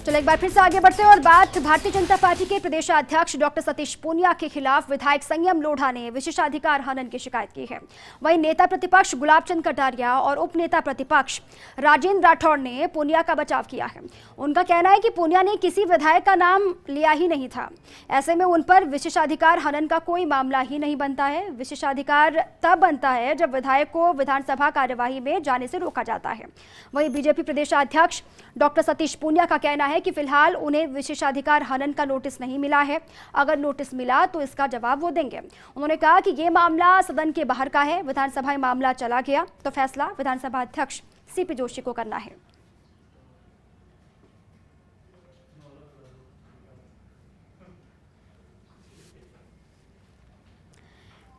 चलो एक बार फिर से आगे बढ़ते हैं और बात भारतीय जनता पार्टी के प्रदेशाध्यक्ष डॉक्टर सतीश पूनिया के खिलाफ विधायक संयम लोढ़ा ने विशेषाधिकार हनन की शिकायत की है। वहीं नेता प्रतिपक्ष गुलाब चंद कटारिया और उप नेता प्रतिपक्ष राजेंद्र राठौड़ ने पूनिया का बचाव किया है। उनका कहना है कि पूनिया ने किसी विधायक का नाम लिया ही नहीं था। ऐसे में उन पर विशेषाधिकार हनन का कोई मामला ही नहीं बनता है। विशेषाधिकार तब बनता है जब विधायक को विधानसभा कार्यवाही में जाने से रोका जाता है। वहीं बीजेपी प्रदेशाध्यक्ष डॉक्टर सतीश पूनिया का कहना है कि फिलहाल उन्हें विशेषाधिकार हनन का नोटिस नहीं मिला है। अगर नोटिस मिला तो इसका जवाब वो देंगे। उन्होंने कहा कि ये मामला सदन के बाहर का है। विधानसभा में मामला चला गया तो फैसला विधानसभा अध्यक्ष सीपी जोशी को करना है।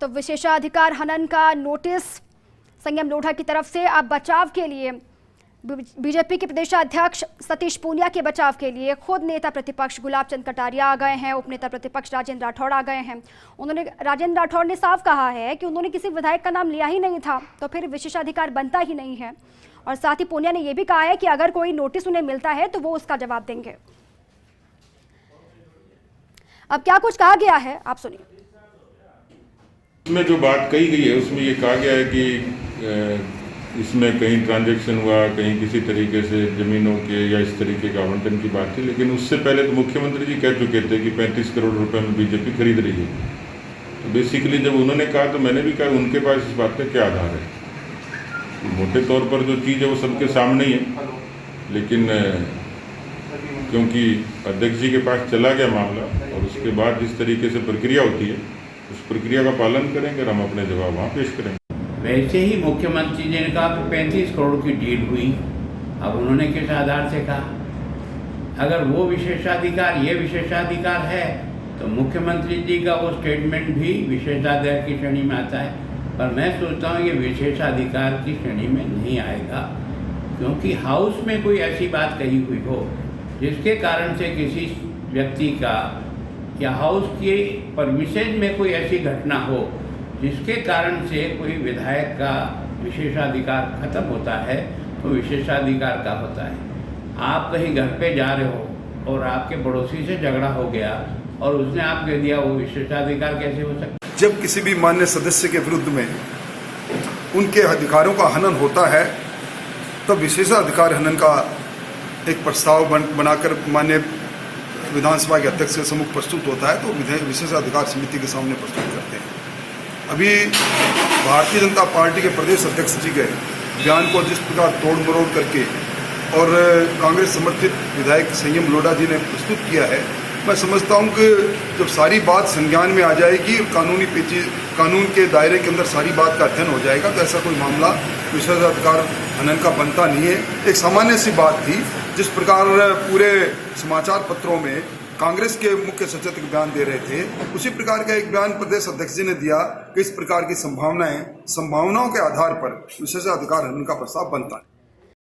तो विशेषाधिकार हनन का नोटिस संयम लोढ़ा की तरफ से। अब बचाव के लिए बीजेपी के प्रदेशाध्यक्ष सतीश पूनिया के बचाव के लिए खुद नेता प्रतिपक्ष गुलाब चंद कटारिया आ गए हैं। उप नेता प्रतिपक्ष राजेंद्र राठौड़ आ गए हैं। राजेंद्र राठौड़ ने साफ कहा है कि उन्होंने किसी विधायक का नाम लिया ही नहीं था, तो फिर विशेषाधिकार बनता ही नहीं है। और साथ ही पूनिया ने यह भी कहा है कि अगर कोई नोटिस उन्हें मिलता है तो वो उसका जवाब देंगे। अब क्या कुछ कहा गया है आप सुनिए। इसमें जो बात कही गई है उसमें ये कहा गया है कि इसमें कहीं ट्रांजैक्शन हुआ, कहीं किसी तरीके से जमीनों के या इस तरीके का आवंटन की बात थी। लेकिन उससे पहले तो मुख्यमंत्री जी कह चुके थे कि 35 करोड़ रुपए में बीजेपी खरीद रही है। तो बेसिकली जब उन्होंने कहा तो मैंने भी कहा उनके पास इस बात का क्या आधार है। मोटे तौर पर जो चीज़ है वो सबके सामने ही है, लेकिन क्योंकि अध्यक्ष जी के पास चला गया मामला और उसके बाद जिस तरीके से प्रक्रिया होती है उस प्रक्रिया का पालन करेंगे और हम अपने जवाब वहाँ पेश करेंगे। वैसे ही मुख्यमंत्री जी ने कहा कि 35 करोड़ की डील हुई। अब उन्होंने किस आधार से कहा? अगर वो विशेषाधिकार ये विशेषाधिकार है तो मुख्यमंत्री जी का वो स्टेटमेंट भी विशेषाधिकार की श्रेणी में आता है। पर मैं सोचता हूँ ये विशेषाधिकार की श्रेणी में नहीं आएगा, क्योंकि हाउस में कोई ऐसी बात कही हुई हो जिसके कारण से किसी व्यक्ति का या हाउस के परमिशन में कोई ऐसी घटना हो जिसके कारण से कोई विधायक का विशेषाधिकार खत्म होता है, तो विशेषाधिकार का होता है। आप कहीं घर पे जा रहे हो और आपके पड़ोसी से झगड़ा हो गया और उसने आपको कह दिया, वो विशेषाधिकार कैसे हो सकता है? जब किसी भी मान्य सदस्य के विरुद्ध में उनके अधिकारों का हनन होता है तब विशेषाधिकार हनन का एक प्रस्ताव बनाकर मान्य विधानसभा के अध्यक्ष के सम्मुख प्रस्तुत होता है, तो विशेषाधिकार समिति के सामने प्रस्तुत करते हैं। अभी भारतीय जनता पार्टी के प्रदेश अध्यक्ष जी के बयान को जिस प्रकार तोड़ मरोड़ करके और कांग्रेस समर्थित विधायक संयम लोढ़ा जी ने प्रस्तुत किया है, मैं समझता हूं कि जब सारी बात संज्ञान में आ जाएगी, कानून के दायरे के अंदर सारी बात का अध्ययन हो जाएगा, तो ऐसा कोई मामला विशेषाधिकार हनन का बनता नहीं है। एक सामान्य सी बात थी, जिस प्रकार पूरे समाचार पत्रों में कांग्रेस के मुख्य सचेतक बयान दे रहे थे, उसी प्रकार का एक बयान प्रदेश अध्यक्ष जी ने दिया कि इस प्रकार की संभावनाओं के आधार पर विशेषाधिकार हनन का प्रस्ताव बनता है।